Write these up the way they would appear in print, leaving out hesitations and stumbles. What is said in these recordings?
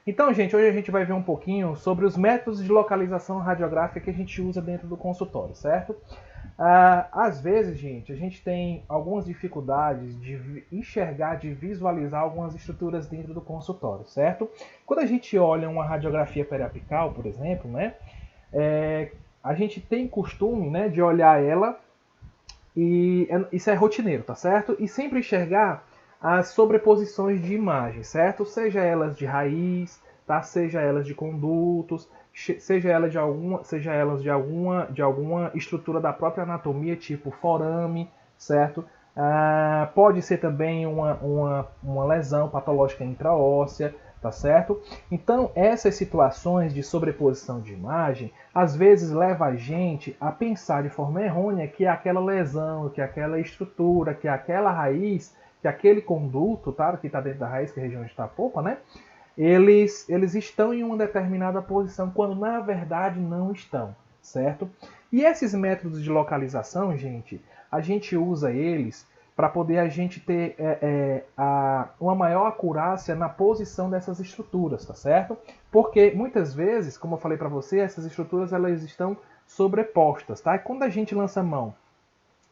Então, gente, hoje a gente vai ver um pouquinho sobre os métodos de localização radiográfica que a gente usa dentro do consultório, certo? Às vezes, gente, a gente tem algumas dificuldades de enxergar, de visualizar algumas estruturas dentro do consultório, certo? Quando a gente olha uma radiografia periapical, por exemplo, né, a gente tem costume, né, de olhar ela e isso é rotineiro, tá certo? E sempre enxergar as sobreposições de imagens, certo? Seja elas de raiz, tá? Seja elas de condutos, seja elas de alguma estrutura da própria anatomia, tipo forame, certo? Pode ser também uma lesão patológica intraóssea, tá certo? Então, essas situações de sobreposição de imagem, às vezes leva a gente a pensar de forma errônea que aquela lesão, que aquela estrutura, que aquela raiz, que aquele conduto, tá? Que está dentro da raiz, que é a região de tapopa, né? Eles estão em uma determinada posição, quando na verdade não estão, certo? E esses métodos de localização, gente, a gente usa eles para poder a gente ter uma maior acurácia na posição dessas estruturas, tá certo? Porque muitas vezes, como eu falei para você, essas estruturas elas estão sobrepostas, tá? E quando a gente lança mão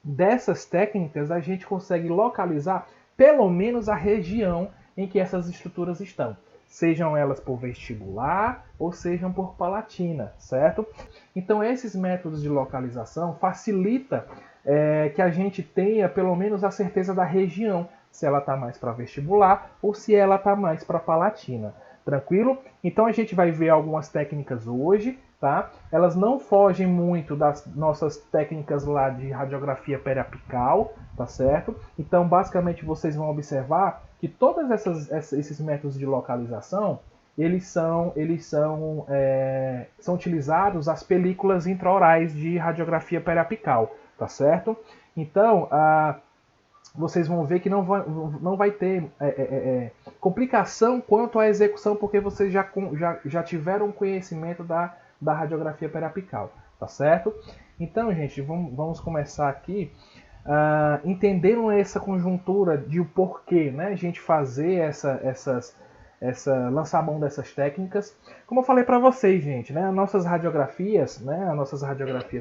dessas técnicas, a gente consegue localizar pelo menos a região em que essas estruturas estão, sejam elas por vestibular ou sejam por palatina, certo? Então esses métodos de localização facilitam que a gente tenha pelo menos a certeza da região, se ela está mais para vestibular ou se ela está mais para palatina. Tranquilo? Então a gente vai ver algumas técnicas hoje, tá? Elas não fogem muito das nossas técnicas lá de radiografia periapical, tá certo? Então basicamente vocês vão observar que todos esses métodos de localização são utilizados as películas intraorais de radiografia periapical, tá certo? Então, vocês vão ver que não vai ter complicação quanto à execução, porque vocês já tiveram conhecimento da radiografia periapical, tá certo? Então, gente, vamos começar aqui entendendo essa conjuntura de o porquê, né, a gente fazer lançar mão dessas técnicas. Como eu falei para vocês, gente, né, as nossas radiografias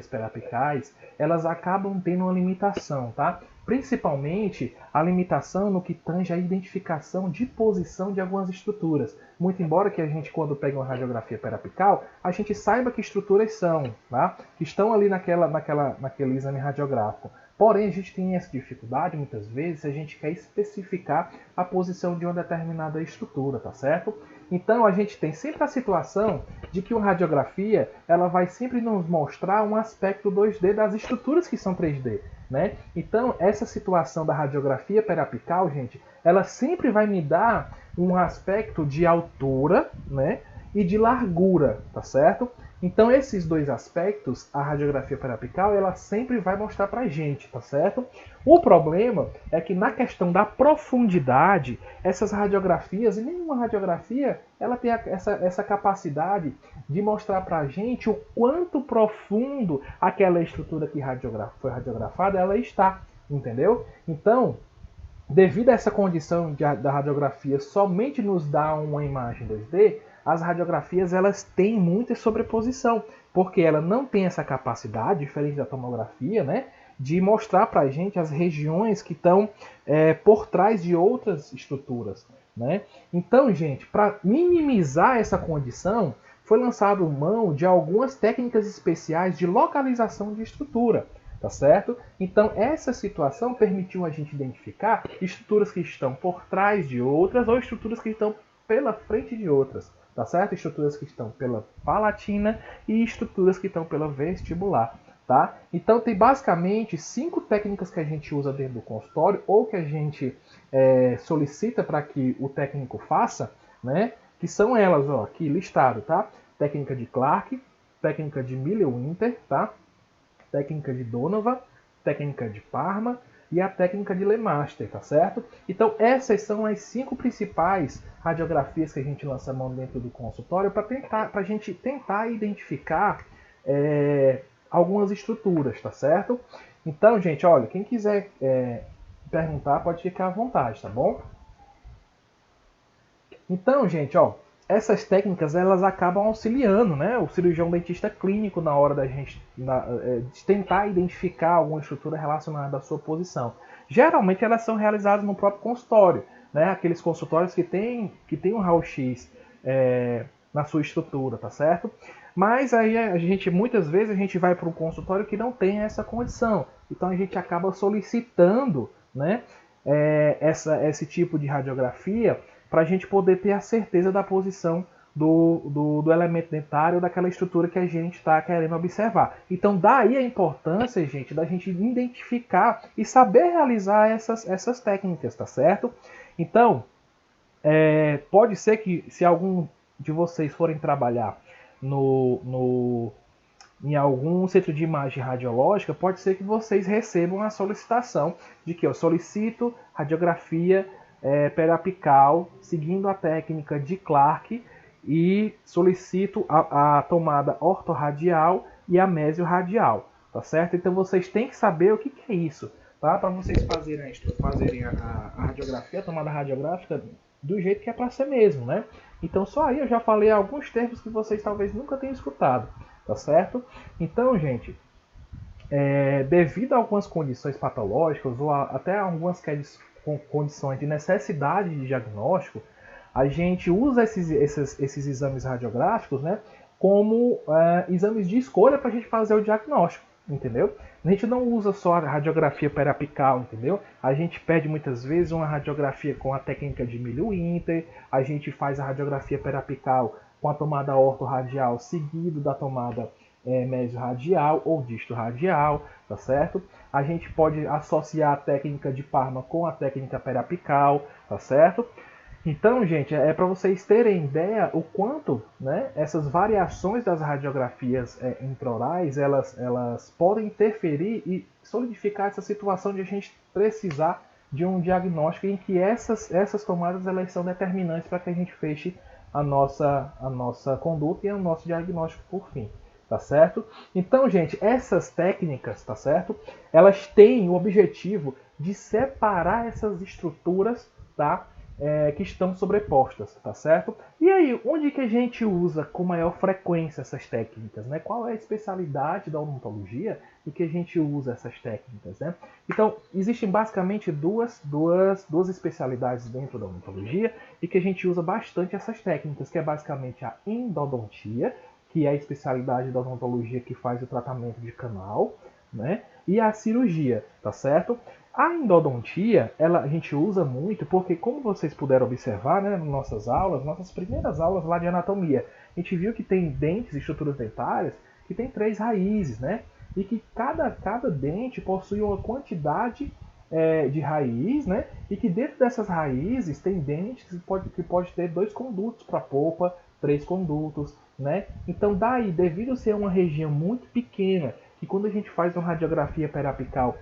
periapicais, elas acabam tendo uma limitação, tá? Principalmente a limitação no que tange a identificação de posição de algumas estruturas. Muito embora que a gente, quando pega uma radiografia periapical, a gente saiba que estruturas são, tá? Que estão ali naquele exame radiográfico. Porém, a gente tem essa dificuldade, muitas vezes, se a gente quer especificar a posição de uma determinada estrutura, tá certo? Então, a gente tem sempre a situação de que uma radiografia, ela vai sempre nos mostrar um aspecto 2D das estruturas que são 3D, né? Então, essa situação da radiografia periapical, gente, ela sempre vai me dar um aspecto de altura, né? E de largura, tá certo? Então esses dois aspectos, a radiografia periapical, ela sempre vai mostrar pra gente, tá certo? O problema é que na questão da profundidade, essas radiografias, e nenhuma radiografia, ela tem essa capacidade de mostrar pra gente o quanto profundo aquela estrutura que foi radiografada, ela está, entendeu? Então, devido a essa condição da radiografia somente nos dar uma imagem 2D, as radiografias elas têm muita sobreposição, porque ela não tem essa capacidade, diferente da tomografia, né, de mostrar para a gente as regiões que estão por trás de outras estruturas, né? Então, gente, para minimizar essa condição, foi lançado mão de algumas técnicas especiais de localização de estrutura, tá certo? Então, essa situação permitiu a gente identificar estruturas que estão por trás de outras ou estruturas que estão pela frente de outras, tá certo? Estruturas que estão pela palatina e estruturas que estão pela vestibular, tá? Então, tem basicamente 5 técnicas que a gente usa dentro do consultório ou que a gente solicita para que o técnico faça, né? Que são elas, ó, aqui listado, tá? Técnica de Clark, técnica de Miller-Winter, tá? Técnica de Donovan, técnica de Parma e a técnica de Lemaster, tá certo? Então essas são as 5 principais radiografias que a gente lança a mão dentro do consultório para a gente tentar identificar algumas estruturas, tá certo? Então, gente, olha, quem quiser perguntar pode ficar à vontade, tá bom? Então, gente, ó, essas técnicas elas acabam auxiliando, né, o cirurgião dentista clínico na hora da gente de tentar identificar alguma estrutura relacionada à sua posição. Geralmente elas são realizadas no próprio consultório, né, aqueles consultórios que tem um raio-x na sua estrutura, tá certo? Mas aí muitas vezes a gente vai para um consultório que não tem essa condição, então a gente acaba solicitando, né, esse tipo de radiografia para a gente poder ter a certeza da posição do elemento dentário, daquela estrutura que a gente está querendo observar. Então, daí a importância, gente, da gente identificar e saber realizar essas técnicas, tá certo? Então, pode ser que se algum de vocês forem trabalhar em algum centro de imagem radiológica, pode ser que vocês recebam a solicitação de que eu solicito radiografia periapical seguindo a técnica de Clark e solicito a tomada ortorradial e a mesiorradial, tá certo? Então vocês têm que saber o que é isso, tá? Para vocês fazerem a radiografia, a tomada radiográfica do jeito que é para ser mesmo, né? Então só aí eu já falei alguns termos que vocês talvez nunca tenham escutado, tá certo? Então, gente, devido a algumas condições patológicas ou até algumas condições de necessidade de diagnóstico, a gente usa esses exames radiográficos, né, como exames de escolha para a gente fazer o diagnóstico, entendeu? A gente não usa só a radiografia periapical, entendeu? A gente pede muitas vezes uma radiografia com a técnica de Miller-Winter, a gente faz a radiografia periapical com a tomada ortorradial seguido da tomada mesiorradial ou distorradial, tá certo? A gente pode associar a técnica de Parma com a técnica periapical, tá certo? Então, gente, para vocês terem ideia o quanto, né, essas variações das radiografias intraorais, elas podem interferir e solidificar essa situação de a gente precisar de um diagnóstico em que essas tomadas elas são determinantes para que a gente feche a nossa conduta e o nosso diagnóstico por fim. Tá certo? Então, gente, essas técnicas, tá certo? Elas têm o objetivo de separar essas estruturas, tá? Que estão sobrepostas, tá certo? E aí, onde que a gente usa com maior frequência essas técnicas, né? Qual é a especialidade da odontologia em que a gente usa essas técnicas, né? Então, existem basicamente duas especialidades dentro da odontologia e que a gente usa bastante essas técnicas, que é basicamente a endodontia, que é a especialidade da odontologia que faz o tratamento de canal, né? E a cirurgia, tá certo? A endodontia, a gente usa muito porque, como vocês puderam observar, né, nas nossas primeiras aulas lá de anatomia, a gente viu que tem dentes e estruturas dentárias que tem 3 raízes, né? E que cada dente possui uma quantidade de raiz, né? E que dentro dessas raízes tem dentes que pode ter 2 condutos para a polpa, 3 condutos, né? Então daí, devido a ser uma região muito pequena, que quando a gente faz uma radiografia periapical,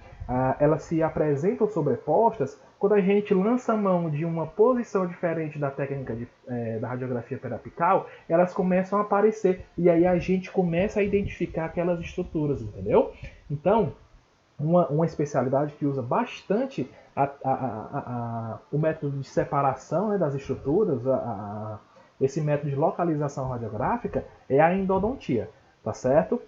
elas se apresentam sobrepostas, quando a gente lança a mão de uma posição diferente da técnica da radiografia periapical, elas começam a aparecer, e aí a gente começa a identificar aquelas estruturas, entendeu? Então, uma especialidade que usa bastante o método de separação, né, das estruturas, esse método de localização radiográfica, é a endodontia, tá certo?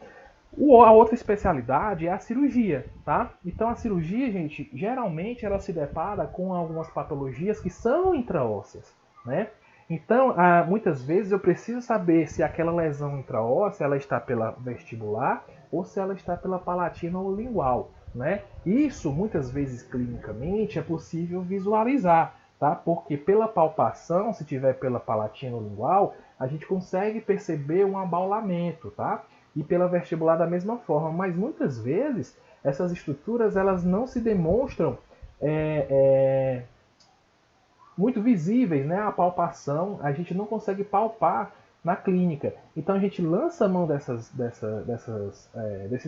A outra especialidade é a cirurgia, tá? Então a cirurgia, gente, geralmente ela se depara com algumas patologias que são intraósseas, né? Então, muitas vezes eu preciso saber se aquela lesão intraóssea ela está pela vestibular ou se ela está pela palatina ou lingual, né? Isso, muitas vezes, clinicamente, é possível visualizar, tá? Porque pela palpação, se tiver pela palatina ou lingual, a gente consegue perceber um abaulamento, tá? E pela vestibular da mesma forma, mas muitas vezes essas estruturas elas não se demonstram muito visíveis, né? A palpação, a gente não consegue palpar na clínica. Então a gente lança a mão desses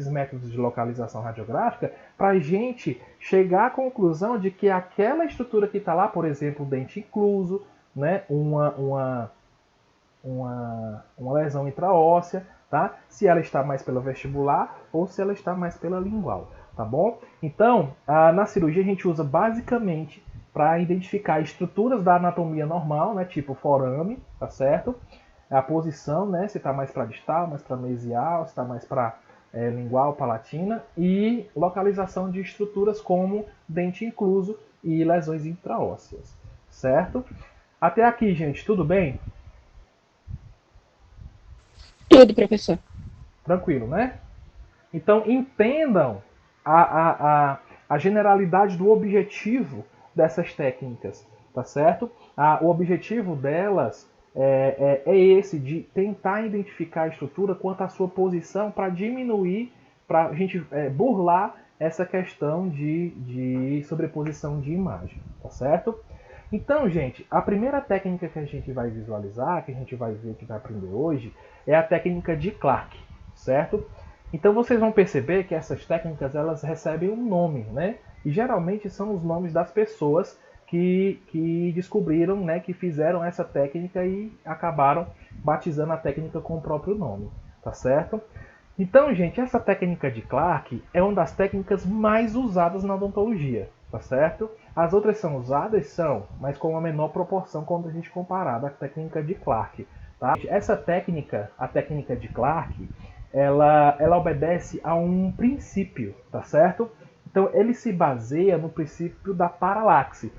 métodos de localização radiográfica para a gente chegar à conclusão de que aquela estrutura que está lá, por exemplo, o dente incluso, né? uma lesão intraóssea, tá? Se ela está mais pela vestibular ou se ela está mais pela lingual, tá bom? Então, na cirurgia a gente usa basicamente para identificar estruturas da anatomia normal, né, tipo forame, tá certo? A posição, né, se está mais para distal, mais para mesial, se está mais para lingual, palatina, e localização de estruturas como dente incluso e lesões intraósseas, certo? Até aqui, gente, tudo bem? Tudo, professor. Tranquilo, né? Então, entendam a, a, a, a generalidade do objetivo dessas técnicas, tá certo? O objetivo delas é esse, de tentar identificar a estrutura quanto à sua posição para diminuir, para a gente burlar essa questão de sobreposição de imagem, tá certo? Então, gente, a primeira técnica que a gente vai visualizar, que a gente vai ver, que vai aprender hoje, é a técnica de Clark, certo? Então vocês vão perceber que essas técnicas elas recebem um nome, né? E geralmente são os nomes das pessoas que descobriram, né, que fizeram essa técnica e acabaram batizando a técnica com o próprio nome, tá certo? Então, gente, essa técnica de Clark é uma das técnicas mais usadas na odontologia, tá certo? As outras são usadas, são, mas com uma menor proporção quando a gente comparar a técnica de Clark, tá? Essa técnica, a técnica de Clark, ela obedece a um princípio, tá certo? Então, ele se baseia no princípio da paralaxe.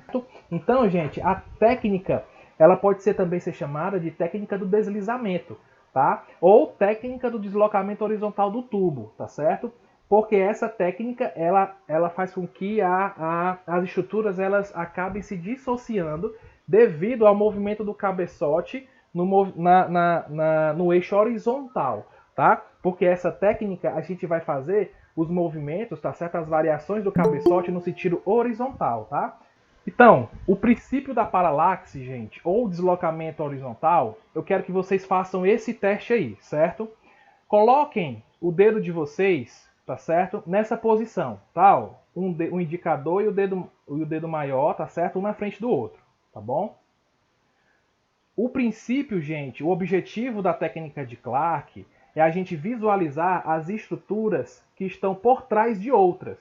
Então, gente, a técnica, ela pode também ser chamada de técnica do deslizamento, tá? Ou técnica do deslocamento horizontal do tubo, tá certo? Porque essa técnica, ela faz com que as estruturas elas acabem se dissociando devido ao movimento do cabeçote no eixo horizontal, tá? Porque essa técnica a gente vai fazer os movimentos, tá certo? As variações do cabeçote no sentido horizontal, tá? Então, o princípio da paralaxe, gente, ou deslocamento horizontal, eu quero que vocês façam esse teste aí, certo? Coloquem o dedo de vocês, tá certo? Nessa posição, tá? Um indicador e o dedo maior, tá certo? Um na frente do outro, tá bom? O princípio, gente, o objetivo da técnica de Clark é a gente visualizar as estruturas que estão por trás de outras,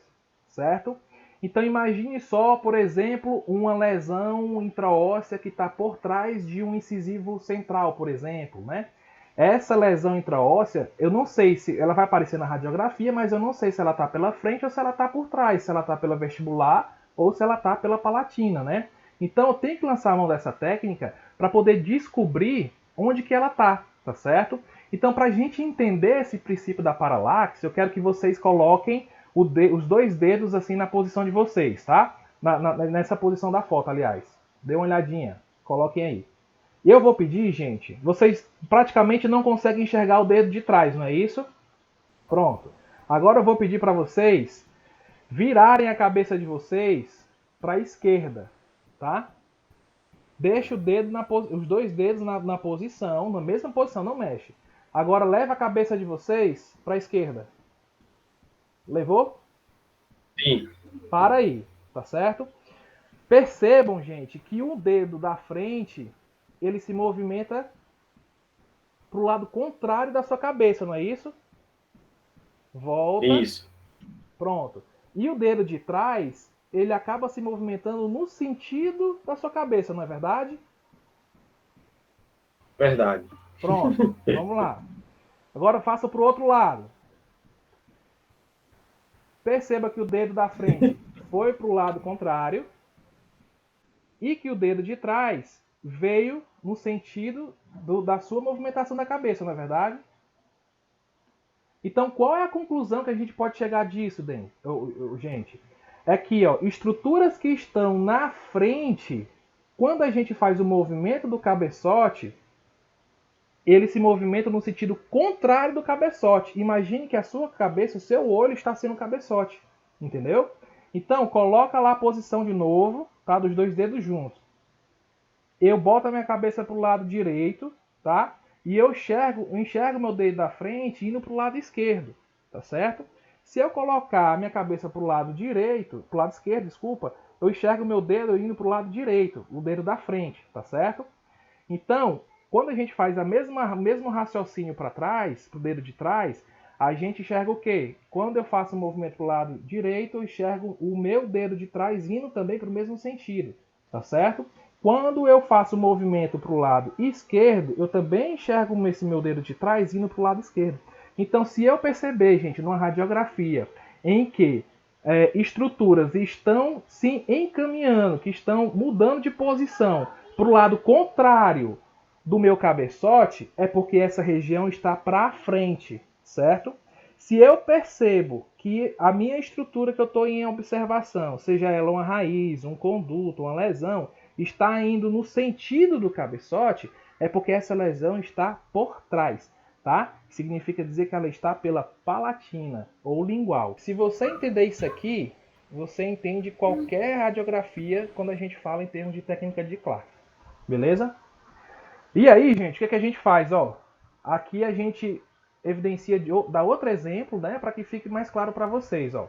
certo? Então imagine só, por exemplo, uma lesão intraóssea que está por trás de um incisivo central, por exemplo, né? Essa lesão intraóssea, eu não sei se ela vai aparecer na radiografia, mas eu não sei se ela está pela frente ou se ela está por trás, se ela está pela vestibular ou se ela está pela palatina, né? Então eu tenho que lançar a mão dessa técnica para poder descobrir onde que ela está, tá certo? Então, para a gente entender esse princípio da paralaxe, eu quero que vocês coloquem os dois dedos assim na posição de vocês, tá? Nessa posição da foto, aliás. Dê uma olhadinha, coloquem aí. Eu vou pedir, gente, vocês praticamente não conseguem enxergar o dedo de trás, não é isso? Pronto. Agora eu vou pedir para vocês virarem a cabeça de vocês para a esquerda, tá? Deixa os dois dedos na posição, na mesma posição, não mexe. Agora leva a cabeça de vocês para a esquerda. Levou? Sim. Para aí, tá certo? Percebam, gente, que o dedo da frente ele se movimenta para o lado contrário da sua cabeça, não é isso? Volta. Isso. Pronto. E o dedo de trás, ele acaba se movimentando no sentido da sua cabeça, não é verdade? Verdade. Pronto. Vamos lá. Agora faça para o outro lado. Perceba que o dedo da frente foi para o lado contrário e que o dedo de trás veio no sentido da sua movimentação da cabeça, não é verdade? Então, qual é a conclusão que a gente pode chegar disso, gente? É que estruturas que estão na frente, quando a gente faz o movimento do cabeçote, ele se movimenta no sentido contrário do cabeçote. Imagine que a sua cabeça, o seu olho está sendo o cabeçote. Entendeu? Então, coloca lá a posição de novo, tá? Dos dois dedos juntos. Eu boto a minha cabeça para o lado direito, tá? E eu enxergo meu dedo da frente indo para o lado esquerdo, tá certo? Se eu colocar a minha cabeça para o lado direito, para o lado esquerdo, desculpa, eu enxergo meu dedo indo para o lado direito, o dedo da frente, tá certo? Então, quando a gente faz mesmo raciocínio para trás, para o dedo de trás, a gente enxerga o quê? Quando eu faço o movimento para o lado direito, eu enxergo o meu dedo de trás indo também para o mesmo sentido, tá certo? Quando eu faço o movimento para o lado esquerdo, eu também enxergo esse meu dedo de trás indo para o lado esquerdo. Então, se eu perceber, gente, numa radiografia em que estruturas estão se encaminhando, que estão mudando de posição para o lado contrário do meu cabeçote, é porque essa região está para frente, certo? Se eu percebo que a minha estrutura que eu estou em observação, seja ela uma raiz, um conduto, uma lesão, está indo no sentido do cabeçote, é porque essa lesão está por trás, tá? Significa dizer que ela está pela palatina ou lingual. Se você entender isso aqui, você entende qualquer radiografia quando a gente fala em termos de técnica de Clark. Beleza? E aí, gente, o que a gente faz? Ó, aqui a gente evidencia, dá outro exemplo, né, para que fique mais claro para vocês. Ó.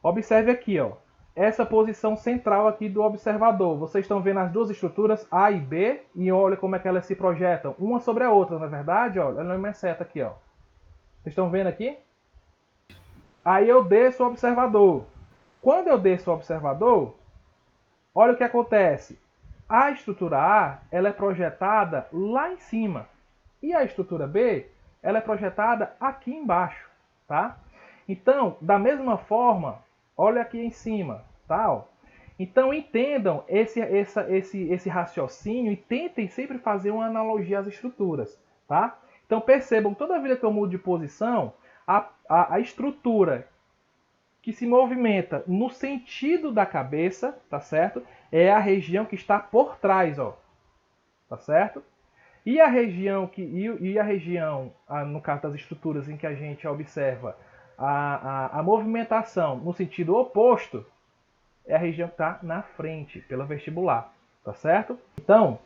Observe aqui, ó, essa posição central aqui do observador. Vocês estão vendo as duas estruturas A e B e olha como é que elas se projetam uma sobre a outra, na verdade. Ó, olha a minha seta aqui. Ó. Vocês estão vendo aqui? Aí eu desço o observador. Quando eu desço o observador, olha o que acontece. A estrutura A ela é projetada lá em cima e a estrutura B ela é projetada aqui embaixo, tá? Então, da mesma forma, olha aqui em cima, tá? Ó. Então, entendam esse raciocínio e tentem sempre fazer uma analogia às estruturas, tá? Então, percebam, toda vez que eu mudo de posição, a estrutura que se movimenta no sentido da cabeça, tá certo? É a região que está por trás, ó. Tá certo? E a região no caso das estruturas em que a gente observa a movimentação no sentido oposto, é a região que está na frente, pela vestibular, tá certo? Então,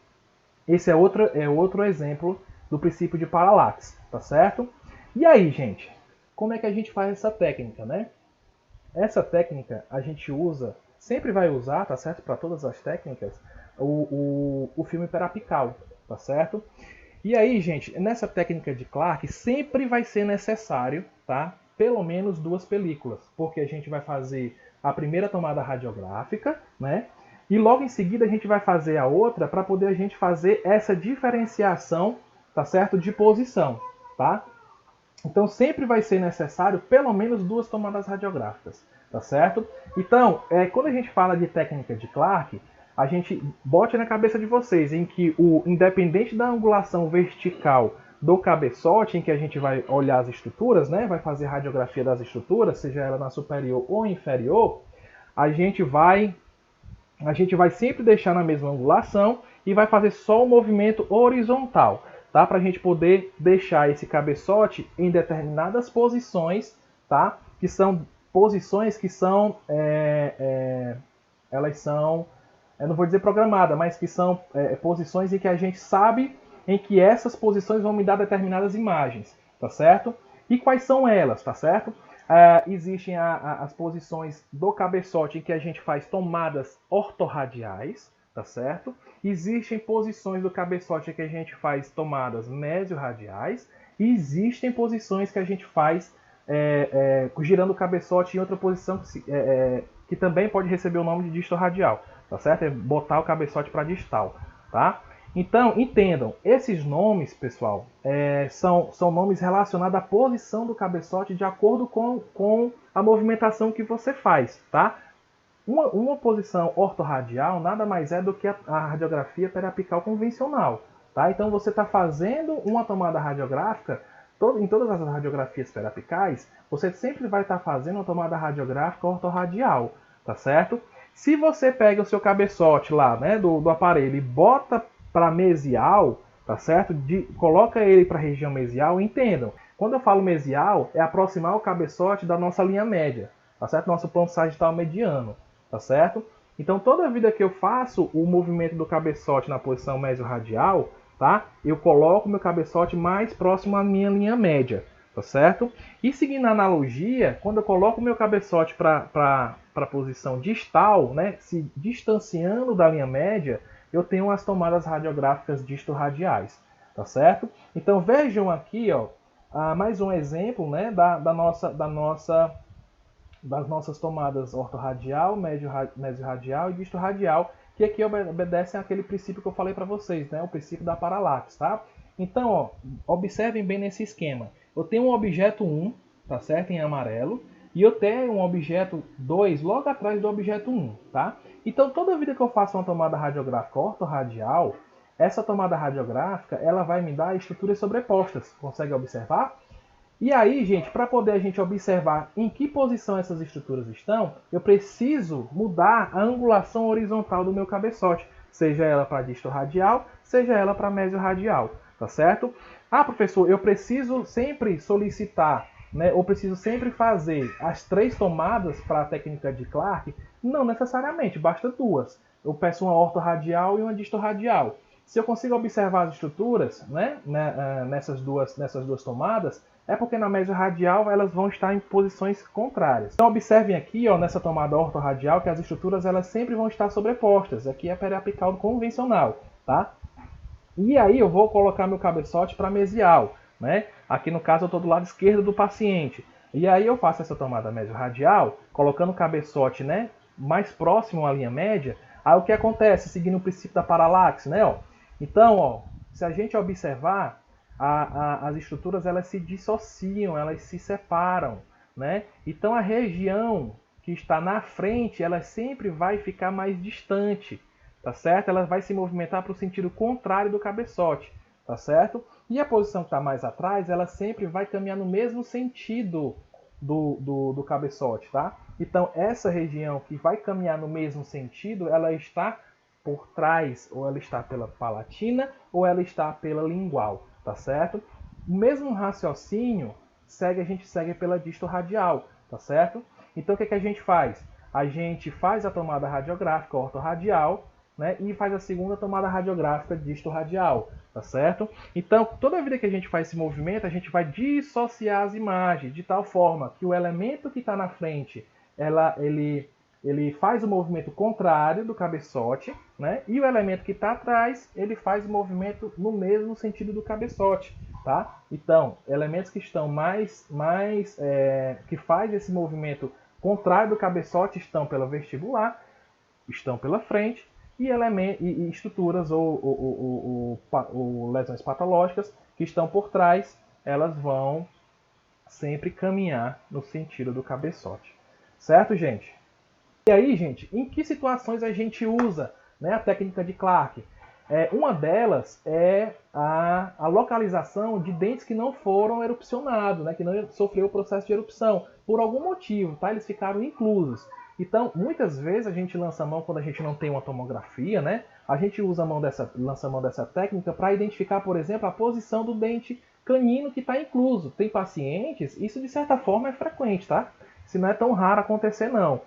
esse é outro exemplo do princípio de paralaxe, tá certo? E aí, gente, como é que a gente faz essa técnica, né? Essa técnica a gente usa, sempre vai usar, tá certo? Para todas as técnicas, o filme perapical, tá certo? E aí, gente, nessa técnica de Clark, sempre vai ser necessário, tá? Pelo menos 2 películas, porque a gente vai fazer a primeira tomada radiográfica, né? E logo em seguida a gente vai fazer a outra para poder a gente fazer essa diferenciação, tá certo? De posição, tá? Então sempre vai ser necessário pelo menos 2 tomadas radiográficas, tá certo? Então, quando a gente fala de técnica de Clark, a gente bote na cabeça de vocês em que independente da angulação vertical do cabeçote, em que a gente vai olhar as estruturas, né? Vai fazer radiografia das estruturas, seja ela na superior ou inferior, a gente vai sempre deixar na mesma angulação e vai fazer só o movimento horizontal, tá? Para a gente poder deixar esse cabeçote em determinadas posições, tá? Que são posições que são, elas são, eu não vou dizer programada, mas que são posições em que a gente sabe em que essas posições vão me dar determinadas imagens, tá certo? E quais são elas, tá certo? Existem as posições do cabeçote em que a gente faz tomadas ortorradiais, tá certo? Existem posições do cabeçote em que a gente faz tomadas mesiorradiais e existem posições que a gente faz girando o cabeçote em outra posição que também pode receber o nome de distorradial, tá certo? É botar o cabeçote para distal, tá? Então, entendam, esses nomes, pessoal, são nomes relacionados à posição do cabeçote de acordo com a movimentação que você faz, tá? Uma posição ortorradial nada mais é do que a radiografia periapical convencional, tá? Então, você está fazendo uma tomada radiográfica, em todas as radiografias periapicais, você sempre vai estar fazendo uma tomada radiográfica ortorradial, tá certo? Se você pega o seu cabeçote lá, né, do aparelho e bota para mesial, tá certo? Coloca ele para a região mesial, entendam. Quando eu falo mesial, é aproximar o cabeçote da nossa linha média, tá certo? Nosso ponto sagital mediano, tá certo? Então, toda vida que eu faço o movimento do cabeçote na posição mesiorradial, tá? Eu coloco meu cabeçote mais próximo à minha linha média, tá certo? E seguindo a analogia, quando eu coloco meu cabeçote para a posição distal, né, se distanciando da linha média, eu tenho as tomadas radiográficas distorradiais, tá certo? Então vejam aqui, ó, mais um exemplo, né, das nossas tomadas ortorradial, mesiorradial e distorradial, que aqui obedecem àquele princípio que eu falei para vocês, né? O princípio da paralaxe, tá? Então, ó, observem bem nesse esquema. Eu tenho um objeto 1, tá certo? Em amarelo. E eu tenho um objeto 2 logo atrás do objeto 1, tá? Então, toda vida que eu faço uma tomada radiográfica ortorradial, essa tomada radiográfica, ela vai me dar estruturas sobrepostas. Consegue observar? E aí, gente, para poder a gente observar em que posição essas estruturas estão, eu preciso mudar a angulação horizontal do meu cabeçote, seja ela para distorradial, seja ela para mesiorradial, tá certo? Ah, professor, eu preciso sempre solicitar, né, ou preciso sempre fazer as 3 tomadas para a técnica de Clark? Não necessariamente, basta 2. Eu peço uma ortorradial e uma distorradial. Se eu consigo observar as estruturas, né, nessas duas tomadas, é porque na mesiorradial elas vão estar em posições contrárias. Então observem aqui, ó, nessa tomada ortorradial, que as estruturas elas sempre vão estar sobrepostas. Aqui é periapical convencional, tá? E aí eu vou colocar meu cabeçote para mesial, né? Aqui no caso eu estou do lado esquerdo do paciente. E aí eu faço essa tomada mesiorradial, colocando o cabeçote, né, mais próximo à linha média. Aí o que acontece? Seguindo o princípio da paralaxe, né? Ó. Então, ó, se a gente observar, as estruturas elas se dissociam, elas se separam, né? Então a região que está na frente, ela sempre vai ficar mais distante, tá certo? Ela vai se movimentar para o sentido contrário do cabeçote, tá certo? E a posição que está mais atrás, ela sempre vai caminhar no mesmo sentido do cabeçote, tá? Então essa região que vai caminhar no mesmo sentido, ela está por trás, ou ela está pela palatina, ou ela está pela lingual. Tá certo? O mesmo raciocínio a gente segue pela distorradial, tá certo? Então o que a gente faz? A gente faz a tomada radiográfica ortorradial, né, e faz a segunda tomada radiográfica distorradial, tá certo? Então, toda vida que a gente faz esse movimento, a gente vai dissociar as imagens de tal forma que o elemento que está na frente, ele faz o movimento contrário do cabeçote, né? E o elemento que está atrás, ele faz o movimento no mesmo sentido do cabeçote, tá? Então, elementos que estão que faz esse movimento contrário do cabeçote estão pela vestibular, estão pela frente, e estruturas ou lesões patológicas que estão por trás, elas vão sempre caminhar no sentido do cabeçote. Certo, gente? E aí, gente, em que situações a gente usa, né, a técnica de Clark? Uma delas é a localização de dentes que não foram erupcionados, né, que não sofreu o processo de erupção, por algum motivo, tá? Eles ficaram inclusos. Então, muitas vezes a gente lança a mão quando a gente não tem uma tomografia, né? A gente lança a mão dessa técnica para identificar, por exemplo, a posição do dente canino que está incluso. Tem pacientes, isso de certa forma é frequente, tá? Se não é tão raro acontecer, não.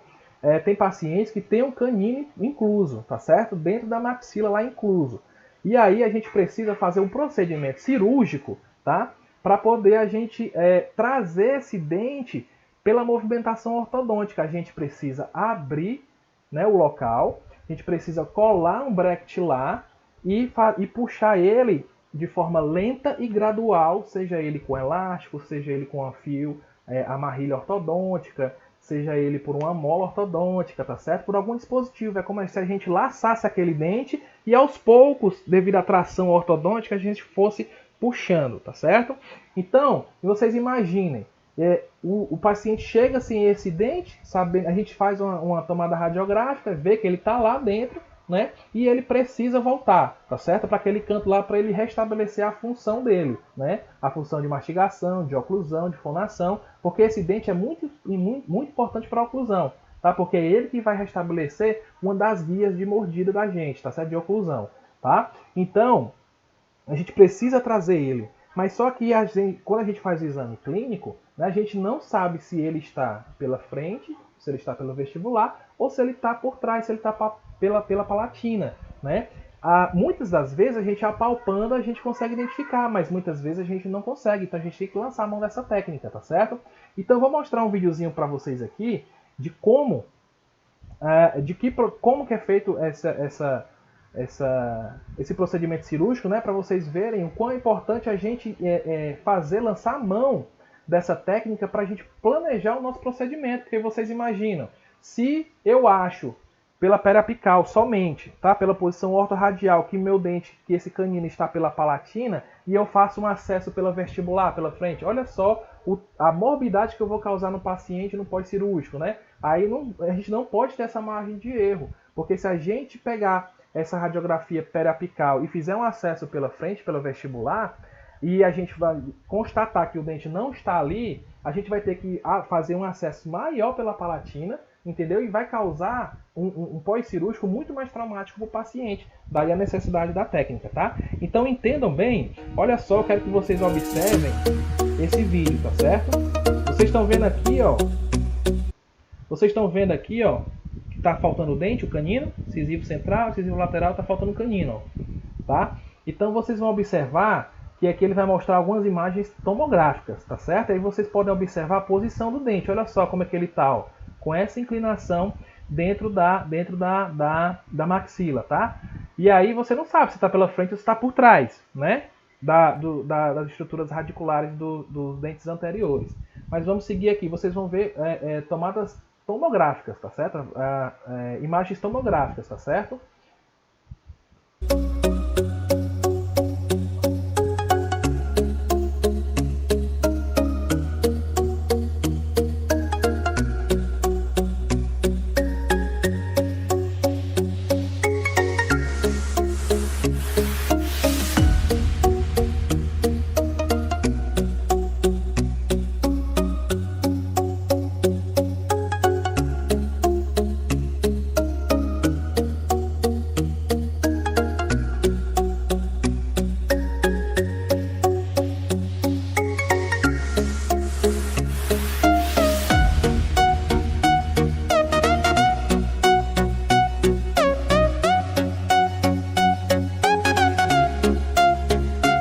Tem pacientes que têm um canino incluso, tá certo? Dentro da maxila lá incluso. E aí a gente precisa fazer um procedimento cirúrgico, tá? Para poder a gente trazer esse dente pela movimentação ortodôntica. A gente precisa abrir, né, o local, a gente precisa colar um bracket lá e puxar ele de forma lenta e gradual, seja ele com elástico, seja ele com fio, amarrilha ortodôntica, seja ele por uma mola ortodôntica, tá certo? Por algum dispositivo. É como se a gente laçasse aquele dente e aos poucos, devido à tração ortodôntica, a gente fosse puxando, tá certo? Então, vocês imaginem, o paciente chega sem esse dente, a gente faz uma tomada radiográfica, vê que ele está lá dentro, né? E ele precisa voltar, tá certo? Para aquele canto lá, para ele restabelecer a função dele, né? A função de mastigação, de oclusão, de fonação, porque esse dente é muito importante para a oclusão, tá? Porque é ele que vai restabelecer uma das guias de mordida da gente, tá certo? De oclusão, tá? Então, a gente precisa trazer ele. Mas só que quando a gente faz o exame clínico, né, a gente não sabe se ele está pela frente, se ele está pelo vestibular, ou se ele está por trás, se ele está pela palatina, né? Muitas das vezes a gente apalpando a gente consegue identificar, mas muitas vezes a gente não consegue, então a gente tem que lançar a mão dessa técnica, tá certo? Então eu vou mostrar um videozinho para vocês aqui de como que é feito esse procedimento cirúrgico, né, para vocês verem o quão é importante a gente lançar a mão dessa técnica para a gente planejar o nosso procedimento, porque vocês imaginam, se eu acho pela periapical somente, tá? Pela posição ortorradial, que meu dente, que esse canino está pela palatina, e eu faço um acesso pela vestibular, pela frente. Olha só a morbidade que eu vou causar no paciente no pós-cirúrgico, né? Aí a gente não pode ter essa margem de erro, porque se a gente pegar essa radiografia periapical e fizer um acesso pela frente, pela vestibular, e a gente vai constatar que o dente não está ali, a gente vai ter que fazer um acesso maior pela palatina, entendeu? E vai causar um pós-cirúrgico muito mais traumático para o paciente. Daí a necessidade da técnica, tá? Então entendam bem, olha só, eu quero que vocês observem esse vídeo, tá certo? Vocês estão vendo aqui, ó. Que tá faltando o dente, o canino, incisivo central, incisivo lateral, tá faltando o canino, ó, tá? Então vocês vão observar que aqui ele vai mostrar algumas imagens tomográficas, tá certo? Aí vocês podem observar a posição do dente. Olha só como é que ele tá, ó, com essa inclinação dentro da maxila, tá? E aí você não sabe se está pela frente ou se está por trás, né? Das estruturas radiculares dos dentes anteriores. Mas vamos seguir aqui. Vocês vão ver tomadas tomográficas, tá certo? Imagens tomográficas, tá certo?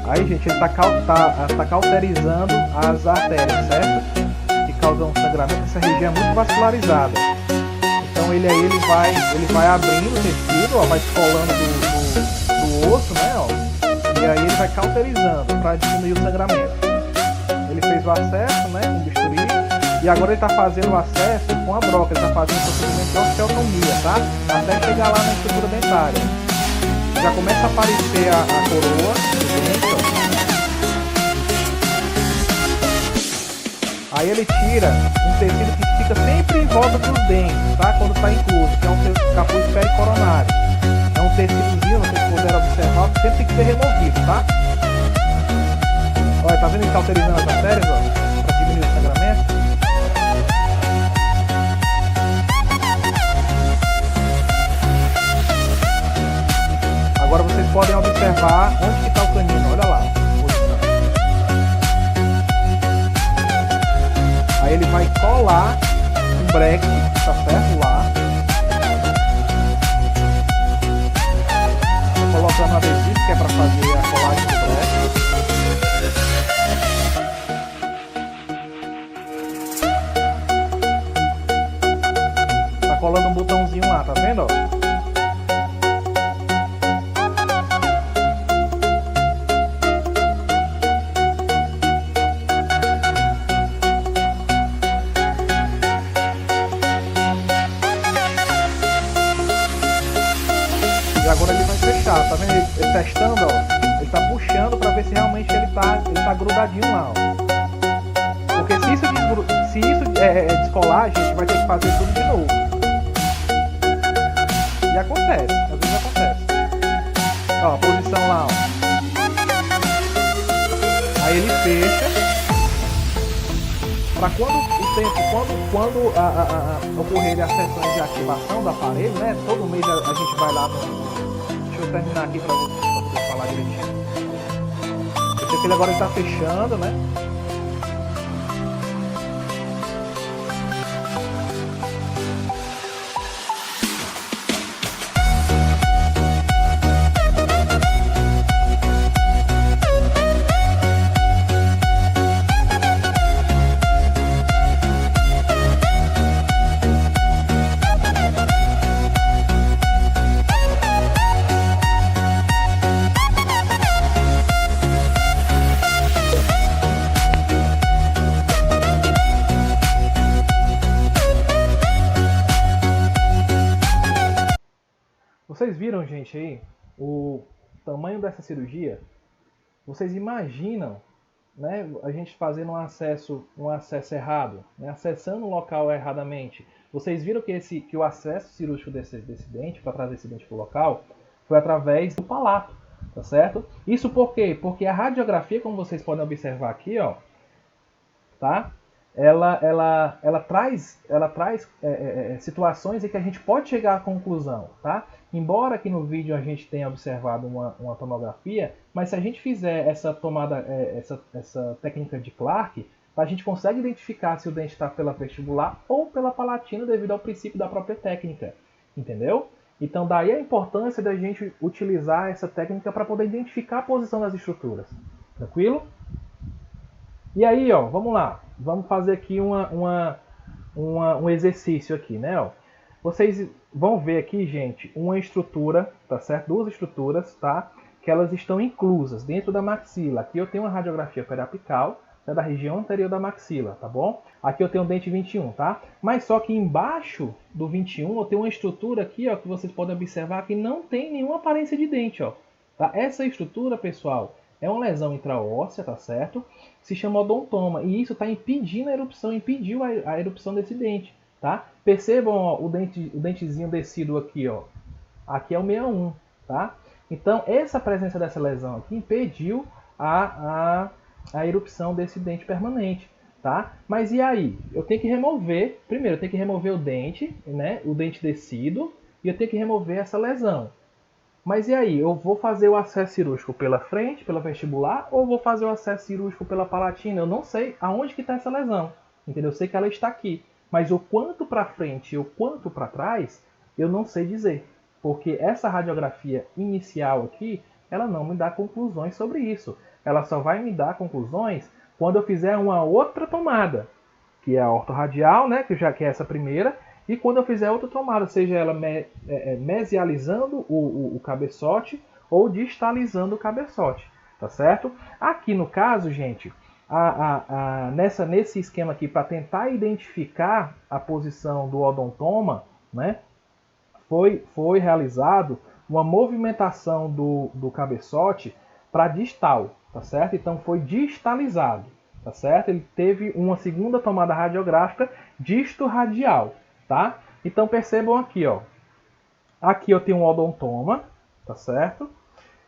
Aí, gente, ele tá cauterizando as artérias, certo? Que causam sangramento. Essa região é muito vascularizada. Então ele vai abrindo o tecido, ó, vai descolando do osso, né? Ó, e aí ele vai cauterizando para diminuir o sangramento. Ele fez o acesso, né, com bisturi, e agora ele está fazendo o acesso com a broca. Ele está fazendo o procedimento de osteotomia, tá? Até chegar lá na estrutura dentária. Já começa a aparecer a coroa do dente, ó. Aí ele tira um tecido que fica sempre em volta dos dentes, tá? Quando está incluso, que é um capuz pericoronário. É um tecidozinho, vocês puderam observar, que sempre tem que ser removido, tá? Olha, tá vendo ele cauterizando as artérias, ó? Para diminuir o sangramento. Agora vocês podem observar onde que está o canino, olha lá. Aí ele vai colar um breque, tá certo, lá. Tô colocando adesivo, que é para fazer a colagem do breque. Tá colando um botãozinho lá, tá vendo, ó? E agora ele vai fechar, tá vendo? Ele testando, ó. Ele tá puxando pra ver se realmente ele tá grudadinho lá, ó. Porque se isso descolar, a gente vai ter que fazer tudo de novo. E acontece, às vezes acontece. Ó, a posição lá, ó. Aí ele fecha. Pra quando ocorrer as sessões de ativação do aparelho, né? Todo mês a gente vai lá no... Deixa eu terminar aqui pra vocês falar direitinho. Eu sei que ele agora está fechando, né? viram, gente, aí o tamanho dessa cirurgia? Vocês imaginam, né, a gente fazendo um acesso errado, né, acessando o local erradamente? Vocês viram que o acesso cirúrgico desse dente, para trazer esse dente para o local, foi através do palato, tá certo? Isso por quê? Porque a radiografia, como vocês podem observar aqui, ó, tá? Ela traz situações em que a gente pode chegar à conclusão, tá? Embora aqui no vídeo a gente tenha observado uma tomografia, mas se a gente fizer essa tomada, essa técnica de Clark, a gente consegue identificar se o dente está pela vestibular ou pela palatina devido ao princípio da própria técnica, entendeu? Então daí a importância da gente utilizar essa técnica para poder identificar a posição das estruturas, tranquilo? E aí, ó, vamos lá. Vamos fazer aqui um exercício aqui, né? Ó. Vocês vão ver aqui, gente, uma estrutura, tá certo? Duas estruturas, tá? Que elas estão inclusas dentro da maxila. Aqui eu tenho uma radiografia periapical, né, da região anterior da maxila, tá bom? Aqui eu tenho o dente 21, tá? Mas só que embaixo do 21 eu tenho uma estrutura aqui, ó, que vocês podem observar que não tem nenhuma aparência de dente, ó. Tá? Essa estrutura, pessoal, é uma lesão intraóssea, tá certo? Se chama odontoma. E isso está impedindo a erupção, impediu a erupção desse dente, tá? Percebam, ó, o dentezinho descido aqui, ó. Aqui é o 61, tá? Então, essa presença dessa lesão aqui impediu a erupção desse dente permanente, tá? Mas e aí? Eu tenho que remover, primeiro eu tenho que remover o dente, né? O dente descido, e eu tenho que remover essa lesão. Mas e aí, eu vou fazer o acesso cirúrgico pela frente, pela vestibular, ou vou fazer o acesso cirúrgico pela palatina? Eu não sei aonde que está essa lesão, entendeu? Eu sei que ela está aqui, mas o quanto para frente e o quanto para trás, eu não sei dizer. Porque essa radiografia inicial aqui, ela não me dá conclusões sobre isso. Ela só vai me dar conclusões quando eu fizer uma outra tomada, que é a ortorradial, né, que é essa primeira, e quando eu fizer outra tomada, seja ela mesializando o cabeçote ou distalizando o cabeçote, tá certo? Aqui no caso, gente, nesse esquema aqui, para tentar identificar a posição do odontoma, né, foi realizado uma movimentação do cabeçote para distal, tá certo? Então foi distalizado, tá certo? Ele teve uma segunda tomada radiográfica disto-radial, tá? Então percebam aqui, ó. Aqui eu tenho um odontoma, tá certo?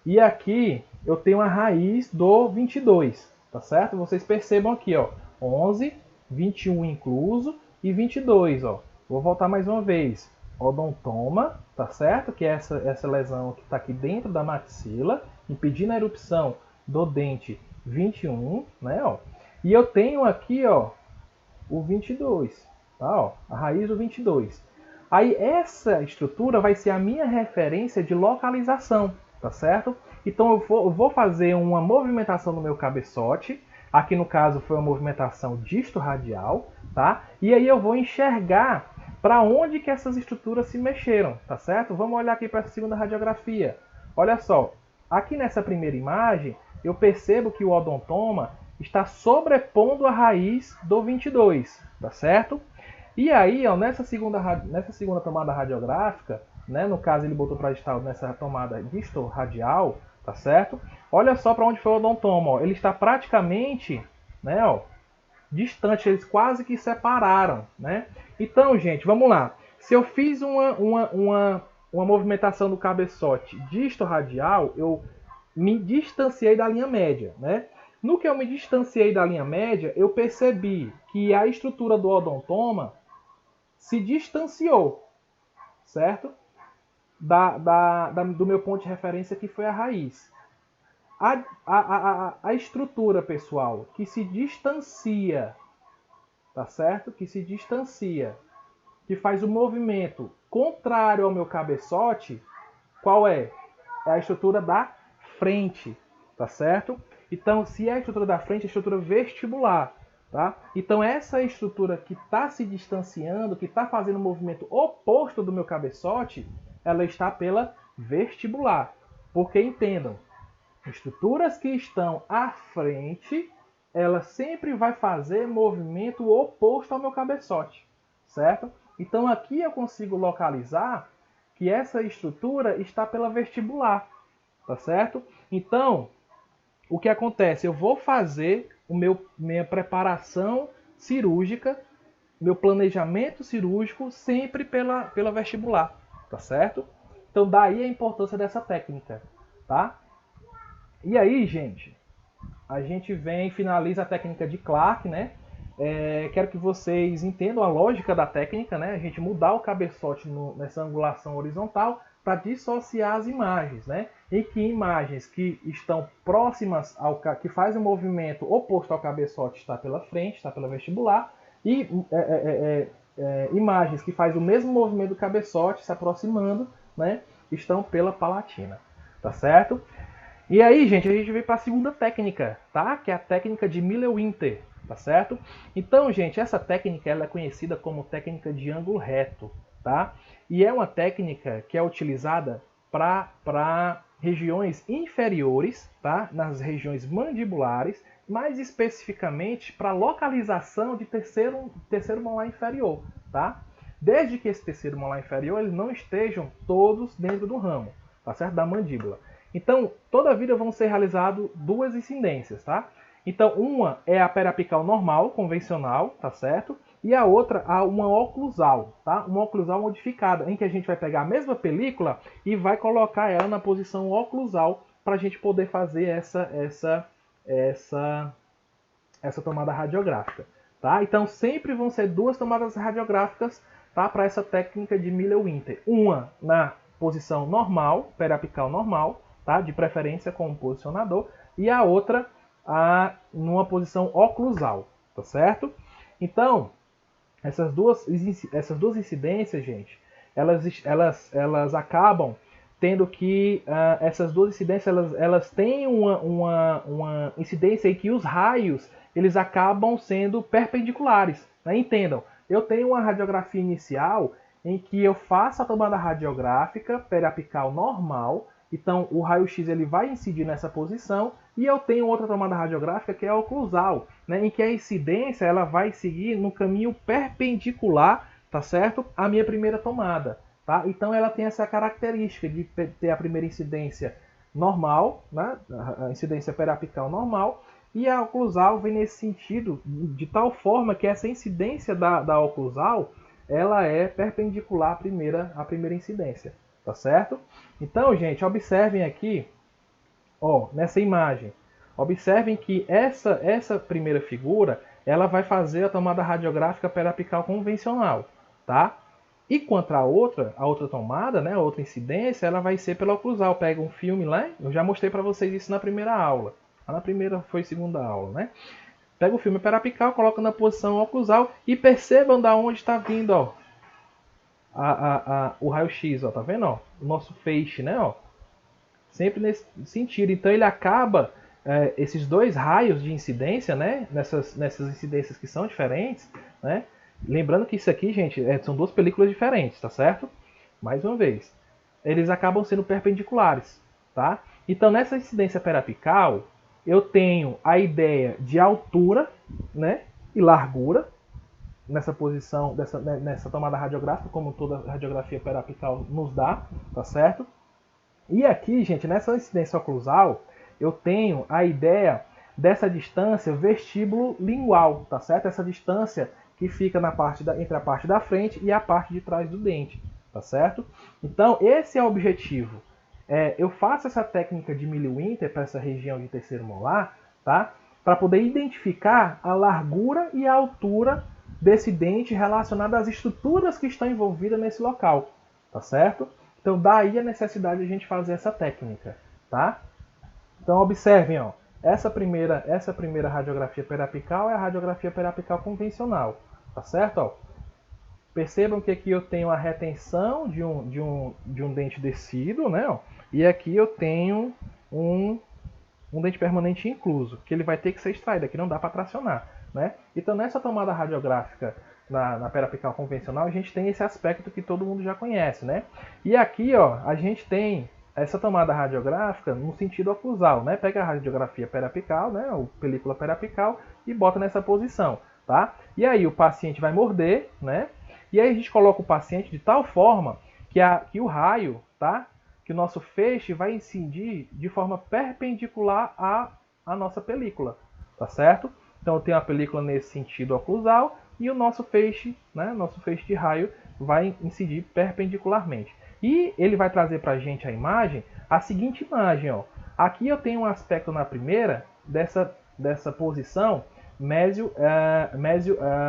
E aqui eu tenho a raiz do 22, tá certo? Vocês percebam aqui, ó, 11, 21 incluso e 22, ó. Vou voltar mais uma vez. Odontoma, tá certo? Que é essa lesão que está aqui dentro da maxila, impedindo a erupção do dente 21, né, ó. E eu tenho aqui, ó, o 22, tá, ó, a raiz do 22. Aí essa estrutura vai ser a minha referência de localização, tá certo? Então eu vou fazer uma movimentação no meu cabeçote. Aqui no caso foi uma movimentação disto-radial, tá? E aí eu vou enxergar para onde que essas estruturas se mexeram, tá certo? Vamos olhar aqui para essa segunda radiografia. Olha só, aqui nessa primeira imagem eu percebo que o odontoma está sobrepondo a raiz do 22, tá certo? E aí, ó, nessa segunda tomada radiográfica, né, no caso ele botou para distal nessa tomada distorradial, tá certo? Olha só para onde foi o odontoma, ó. Ele está praticamente, né, ó, distante, eles quase que separaram, né? Então, gente, vamos lá. Se eu fiz uma movimentação do cabeçote distorradial, eu me distanciei da linha média, né? No que eu me distanciei da linha média, eu percebi que a estrutura do odontoma se distanciou, certo? Do meu ponto de referência, que foi a raiz. A estrutura, pessoal, que se distancia, tá certo? Que se distancia, que faz o movimento contrário ao meu cabeçote, qual é? É a estrutura da frente, tá certo? Então, se é a estrutura da frente, é a estrutura vestibular, tá? Então, essa estrutura que está se distanciando, que está fazendo o movimento oposto do meu cabeçote, ela está pela vestibular. Porque, entendam, estruturas que estão à frente, ela sempre vai fazer movimento oposto ao meu cabeçote, certo? Então, aqui eu consigo localizar que essa estrutura está pela vestibular, tá certo? Então, o que acontece? Eu vou fazer minha preparação cirúrgica, meu planejamento cirúrgico sempre pela vestibular, tá certo? Então daí a importância dessa técnica, tá? E aí, gente, a gente finaliza a técnica de Clark, né? Quero que vocês entendam a lógica da técnica, né? A gente mudar o cabeçote nessa angulação horizontal para dissociar as imagens, né? Em que imagens que estão próximas que fazem o movimento oposto ao cabeçote está pela frente, está pela vestibular, e imagens que fazem o mesmo movimento do cabeçote se aproximando, né? Estão pela palatina, tá certo? E aí, gente, a gente vem para a segunda técnica, tá? Que é a técnica de Miller-Winter, tá certo? Então, gente, essa técnica ela é conhecida como técnica de ângulo reto, tá? E é uma técnica que é utilizada para regiões inferiores, tá? Nas regiões mandibulares, mais especificamente para localização de terceiro molar inferior, tá? Desde que esse terceiro molar inferior eles não estejam todos dentro do ramo, tá certo? Da mandíbula. Então, toda a vida vão ser realizadas duas incidências, tá? Então, uma é a periapical normal, convencional, tá certo? E a outra, uma oclusal, tá? Uma oclusal modificada, em que a gente vai pegar a mesma película e vai colocar ela na posição oclusal para a gente poder fazer essa tomada radiográfica, tá? Então, sempre vão ser duas tomadas radiográficas, tá? Para essa técnica de Miller-Winter. Uma na posição normal, periapical normal, tá? De preferência com um posicionador, e a outra numa posição oclusal, tá certo? Então, essas duas incidências, gente, elas acabam tendo que essas duas incidências elas têm uma incidência em que os raios eles acabam sendo perpendiculares, né? Entendam, eu tenho uma radiografia inicial em que eu faço a tomada radiográfica periapical normal. Então, o raio-x ele vai incidir nessa posição e eu tenho outra tomada radiográfica que é a oclusal, né, em que a incidência ela vai seguir no caminho perpendicular, tá certo? À minha primeira tomada, tá? Então, ela tem essa característica de ter a primeira incidência normal, né, a incidência periapical normal, e a oclusal vem nesse sentido, de tal forma que essa incidência da oclusal ela é perpendicular à primeira incidência. Tá certo? Então, gente, observem aqui, ó, nessa imagem. Observem que essa primeira figura, ela vai fazer a tomada radiográfica periapical convencional, tá? E quanto à outra tomada, né, a outra incidência, ela vai ser pela oclusal. Pega um filme lá, eu já mostrei para vocês isso na primeira aula. Na primeira foi segunda aula, né? Pega o filme periapical, coloca na posição oclusal e percebam da onde está vindo, ó. O raio-x, ó, tá vendo? Ó? O nosso feixe, né? Ó? Sempre nesse sentido. Então ele acaba, esses dois raios de incidência, né? Nessas incidências que são diferentes, né? Lembrando que isso aqui, gente, são duas películas diferentes, tá certo? Mais uma vez. Eles acabam sendo perpendiculares, tá? Então nessa incidência periapical, eu tenho a ideia de altura, né? E largura, nessa posição, nessa tomada radiográfica, como toda radiografia periapical nos dá, tá certo? E aqui, gente, nessa incidência oclusal, eu tenho a ideia dessa distância vestíbulo-lingual, tá certo? Essa distância que fica entre a parte da frente e a parte de trás do dente, tá certo? Então, esse é o objetivo. Eu faço essa técnica de Miller-Winter para essa região de terceiro molar, tá? Para poder identificar a largura e a altura desse dente relacionado às estruturas que estão envolvidas nesse local, tá certo? Então daí a necessidade de a gente fazer essa técnica, tá? Então observem, ó, essa primeira radiografia periapical é a radiografia periapical convencional, tá certo? Ó, percebam que aqui eu tenho a retenção de um dente descido, né? Ó, e aqui eu tenho um dente permanente incluso, que ele vai ter que ser extraído, aqui não dá para tracionar, né? Então nessa tomada radiográfica na periapical convencional, a gente tem esse aspecto que todo mundo já conhece, né? E aqui, ó, a gente tem essa tomada radiográfica no sentido oclusal, né? Pega a radiografia periapical, né? Ou película periapical e bota nessa posição, tá? E aí o paciente vai morder, né? E aí a gente coloca o paciente de tal forma que o raio, tá? Que o nosso feixe vai incidir de forma perpendicular à nossa película, tá certo? Então eu tenho a película nesse sentido oclusal e o nosso feixe, né? Nosso feixe de raio vai incidir perpendicularmente. E ele vai trazer para a gente a seguinte imagem, ó. Aqui eu tenho um aspecto na primeira dessa posição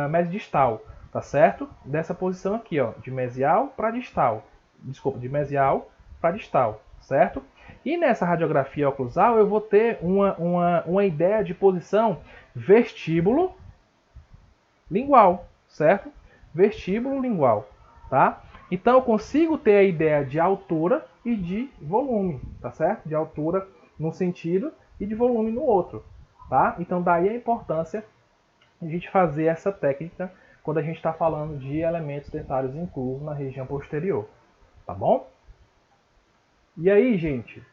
mesodistal, tá certo? Dessa posição aqui, ó, de mesial para distal. Desculpa, de mesial para distal, certo? E nessa radiografia oclusal eu vou ter uma ideia de posição vestíbulo lingual, certo? Vestíbulo lingual, tá? Então eu consigo ter a ideia de altura e de volume, tá certo? De altura num sentido e de volume no outro, tá? Então daí a importância de a gente fazer essa técnica quando a gente está falando de elementos dentários inclusos na região posterior, tá bom? E aí, gente,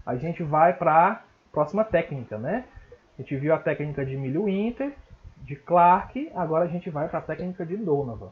a gente vai para a próxima técnica, né? A gente viu a técnica de Miller-Winter, de Clark, agora a gente vai para a técnica de Donovan.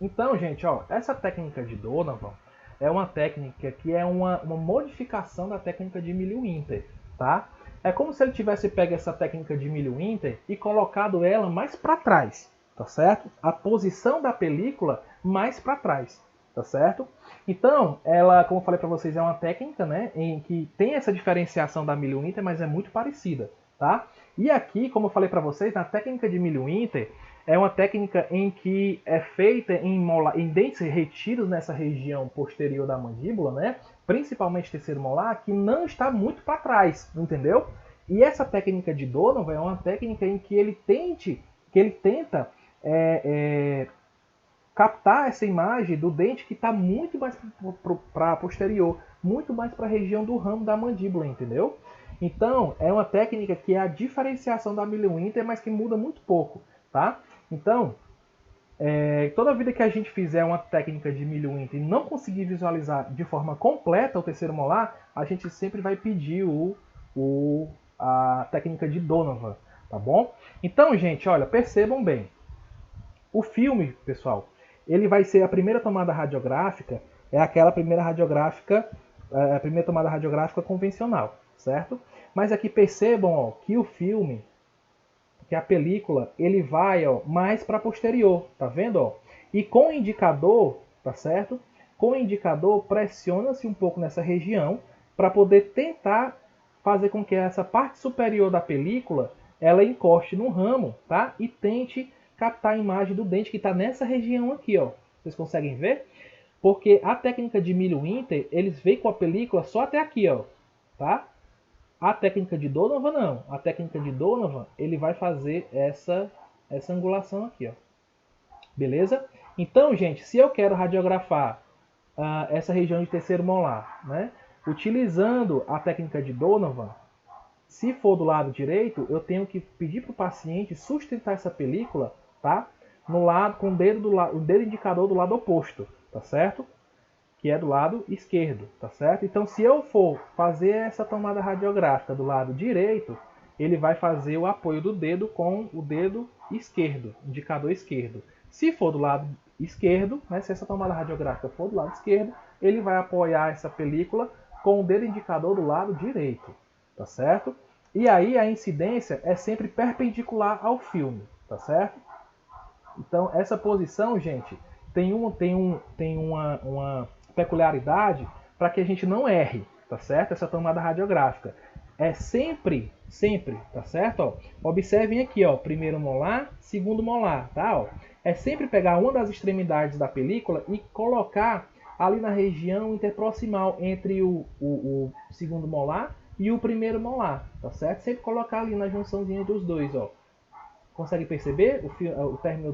Então, gente, ó, essa técnica de Donovan é uma técnica que é uma modificação da técnica de Miller-Winter, tá? É como se ele tivesse pego essa técnica de Miller-Winter e colocado ela mais para trás, tá certo? A posição da película mais para trás, tá certo? Então, ela, como eu falei para vocês, é uma técnica, né, em que tem essa diferenciação da Miller-Winter, mas é muito parecida, tá? E aqui, como eu falei para vocês, na técnica de Miller-Winter, é uma técnica em que é feita em dentes retidos nessa região posterior da mandíbula, né? Principalmente terceiro molar, que não está muito para trás, entendeu? E essa técnica de Donovan é uma técnica em que ele tenta captar essa imagem do dente que está muito mais para posterior, muito mais para a região do ramo da mandíbula, entendeu? Então, é uma técnica que é a diferenciação da Miller-Winter, mas que muda muito pouco, tá? Então, toda vida que a gente fizer uma técnica de Miller-Winter e não conseguir visualizar de forma completa o terceiro molar, a gente sempre vai pedir a técnica de Donovan, tá bom? Então, gente, olha, percebam bem. O filme, pessoal, ele vai ser a primeira tomada radiográfica, é aquela primeira tomada radiográfica convencional, certo? Mas aqui percebam, ó, que o filme, que a película, ele vai, ó, mais para posterior, tá vendo, ó? E com o indicador, tá certo? Com o indicador pressiona-se um pouco nessa região para poder tentar fazer com que essa parte superior da película ela encoste no ramo, tá? E tente captar a imagem do dente que está nessa região aqui, ó. Vocês conseguem ver? Porque a técnica de Miller-Winter, eles veem com a película só até aqui, ó, tá? A técnica de Donovan não. A técnica de Donovan, ele vai fazer essa angulação aqui, ó. Beleza? Então, gente, se eu quero radiografar essa região de terceiro molar, né? Utilizando a técnica de Donovan, se for do lado direito, eu tenho que pedir para o paciente sustentar essa película, tá? No lado, com o dedo indicador do lado oposto, tá certo? Que é do lado esquerdo, tá certo? Então, se eu for fazer essa tomada radiográfica do lado direito, ele vai fazer o apoio do dedo com o dedo esquerdo, indicador esquerdo. Se for do lado esquerdo, né, se essa tomada radiográfica for do lado esquerdo, ele vai apoiar essa película com o dedo indicador do lado direito, tá certo? E aí a incidência é sempre perpendicular ao filme, tá certo? Então, essa posição, gente, tem uma peculiaridade para que a gente não erre, tá certo? Essa tomada radiográfica. É sempre, tá certo? Ó, observem aqui, ó, primeiro molar, segundo molar, tá? Ó, é sempre pegar uma das extremidades da película e colocar ali na região interproximal entre o segundo molar e o primeiro molar, tá certo? Sempre colocar ali na junçãozinha dos dois, ó. Consegue perceber o término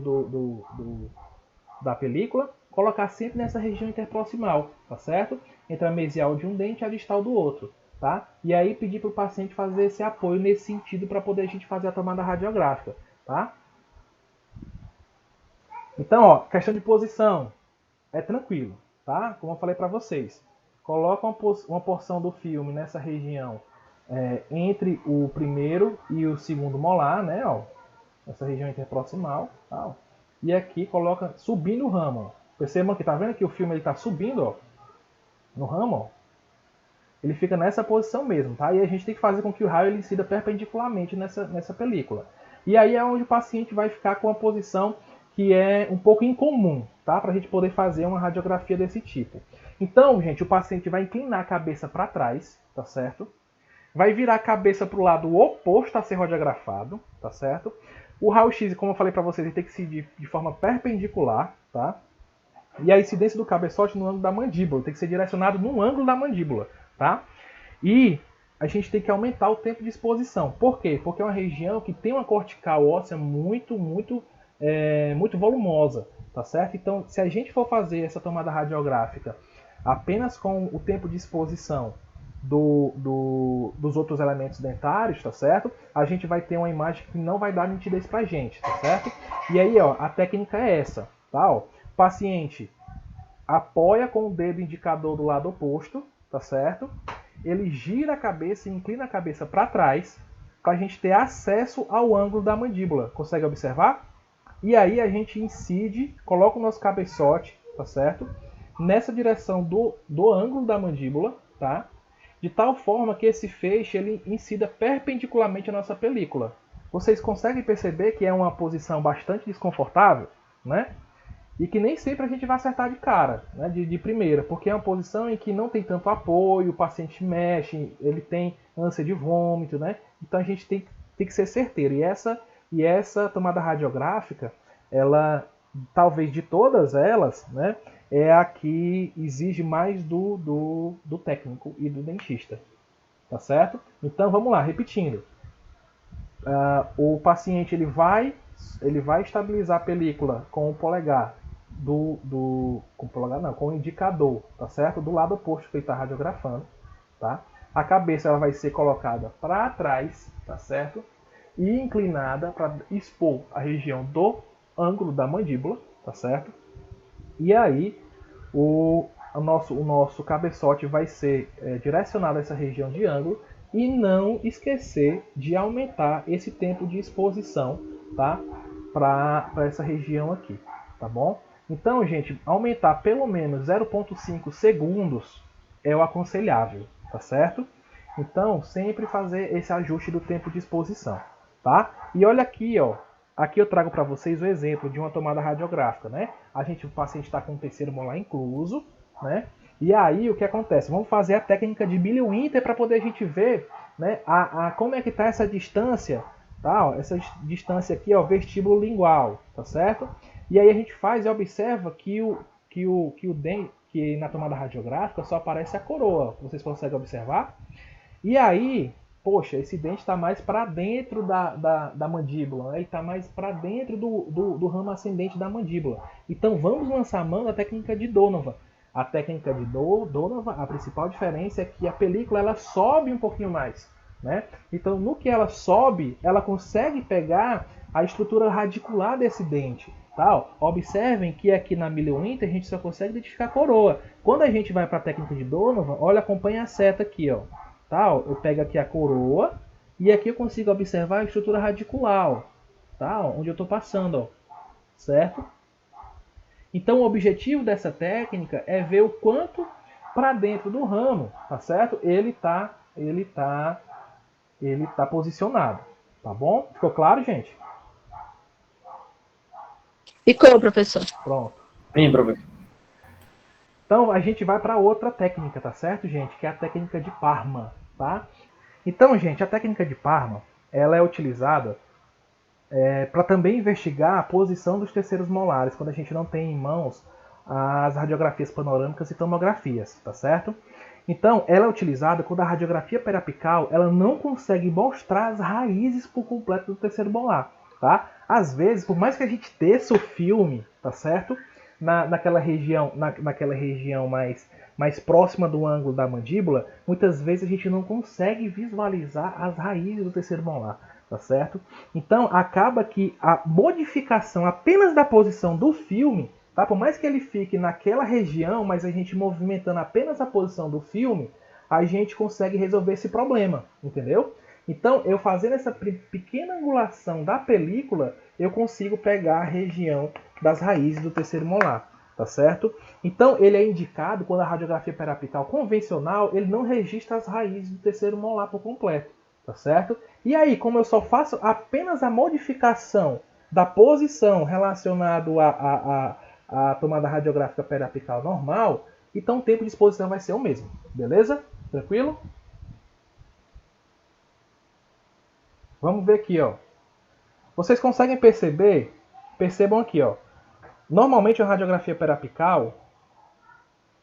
da película? Colocar sempre nessa região interproximal, tá certo? Entre a mesial de um dente e a distal do outro, tá? E aí pedir para o paciente fazer esse apoio nesse sentido para poder a gente fazer a tomada radiográfica, tá? Então, ó, questão de posição é tranquilo, tá? Como eu falei para vocês, coloca uma porção do filme nessa região entre o primeiro e o segundo molar, né? Ó, essa região interproximal, tá? E aqui coloca subindo o ramo, ó, Percebam que tá vendo que o filme ele tá subindo, ó, no ramo, ó. Ele fica nessa posição mesmo, tá? E a gente tem que fazer com que o raio ele incida perpendicularmente nessa película. E aí é onde o paciente vai ficar com uma posição que é um pouco incomum, tá? Para a gente poder fazer uma radiografia desse tipo. Então, gente, o paciente vai inclinar a cabeça para trás, tá certo? Vai virar a cabeça para o lado oposto a ser radiografado, tá certo? O raio-x, como eu falei para vocês, ele tem que ser de forma perpendicular, tá? E a incidência do cabeçote no ângulo da mandíbula, tem que ser direcionado no ângulo da mandíbula, tá? E a gente tem que aumentar o tempo de exposição. Por quê? Porque é uma região que tem uma cortical óssea muito volumosa, tá certo? Então, se a gente for fazer essa tomada radiográfica apenas com o tempo de exposição dos outros elementos dentários, tá certo? A gente vai ter uma imagem que não vai dar nitidez pra gente, tá certo? E aí, ó, a técnica é essa, tá? Ó, o paciente apoia com o dedo indicador do lado oposto, tá certo? Ele gira a cabeça e inclina a cabeça para trás para a gente ter acesso ao ângulo da mandíbula. Consegue observar? E aí a gente incide, coloca o nosso cabeçote, tá certo? Nessa direção do ângulo da mandíbula, tá? De tal forma que esse feixe ele incida perpendicularmente à nossa película. Vocês conseguem perceber que é uma posição bastante desconfortável, né? E que nem sempre a gente vai acertar de cara, né, de primeira, porque é uma posição em que não tem tanto apoio, o paciente mexe, ele tem ânsia de vômito, né? Então a gente tem que ser certeiro. E essa tomada radiográfica, ela, talvez de todas elas, né, é a que exige mais do técnico e do dentista, tá certo? Então vamos lá, repetindo. O paciente ele vai estabilizar a película com o polegar com o indicador, tá certo? Do lado oposto que ele está radiografando, tá? A cabeça ela vai ser colocada para trás, tá certo? E inclinada para expor a região do ângulo da mandíbula, tá certo? E aí o nosso cabeçote vai ser direcionado a essa região de ângulo e não esquecer de aumentar esse tempo de exposição, tá? Para essa região aqui, tá bom? Então, gente, aumentar pelo menos 0,5 segundos é o aconselhável, tá certo? Então, sempre fazer esse ajuste do tempo de exposição, tá? E olha aqui, ó. Aqui eu trago para vocês o exemplo de uma tomada radiográfica, né? O paciente está com o terceiro molar incluso, né? E aí, o que acontece? Vamos fazer a técnica de Billy Winter para poder a gente ver, né, como é que está essa distância, tá? Ó, essa distância aqui, ó, vestíbulo lingual, tá certo? E aí a gente faz e observa que na tomada radiográfica só aparece a coroa. Vocês conseguem observar? E aí, poxa, esse dente está mais para dentro da mandíbula, né? Ele está mais para dentro do ramo ascendente da mandíbula. Então vamos lançar a mão da técnica de Donovan. A técnica de Donovan, a principal diferença é que a película ela sobe um pouquinho mais, né? Então no que ela sobe, ela consegue pegar a estrutura radicular desse dente. Tá? Observem que aqui na Billy Winter a gente só consegue identificar a coroa. Quando a gente vai para a técnica de Donovan, olha, acompanha a seta aqui, ó. Tá? Eu pego aqui a coroa e aqui eu consigo observar a estrutura radicular, ó. Tá? Onde eu estou passando, ó. Certo? Então o objetivo dessa técnica é ver o quanto para dentro do ramo, tá certo? Ele tá posicionado, tá bom? Ficou claro, gente? Ficou, professor. Pronto. Sim, professor. Então a gente vai para outra técnica, tá certo, gente? Que é a técnica de Parma, tá? Então, gente, a técnica de Parma, ela é utilizada para também investigar a posição dos terceiros molares, quando a gente não tem em mãos as radiografias panorâmicas e tomografias, tá certo? Então, ela é utilizada quando a radiografia periapical ela não consegue mostrar as raízes por completo do terceiro molar, tá? Às vezes, por mais que a gente teça o filme, tá certo? Naquela região mais próxima do ângulo da mandíbula, muitas vezes a gente não consegue visualizar as raízes do terceiro molar, tá certo? Então, acaba que a modificação apenas da posição do filme, tá? Por mais que ele fique naquela região, mas a gente movimentando apenas a posição do filme, a gente consegue resolver esse problema, entendeu? Então, eu fazendo essa pequena angulação da película, eu consigo pegar a região das raízes do terceiro molar, tá certo? Então ele é indicado quando a radiografia periapical convencional, ele não registra as raízes do terceiro molar por completo, tá certo? E aí, como eu só faço apenas a modificação da posição relacionada à tomada radiográfica periapical normal, então o tempo de exposição vai ser o mesmo, beleza? Tranquilo? Vamos ver aqui, ó. Vocês conseguem perceber? Percebam aqui, ó. Normalmente a radiografia periapical,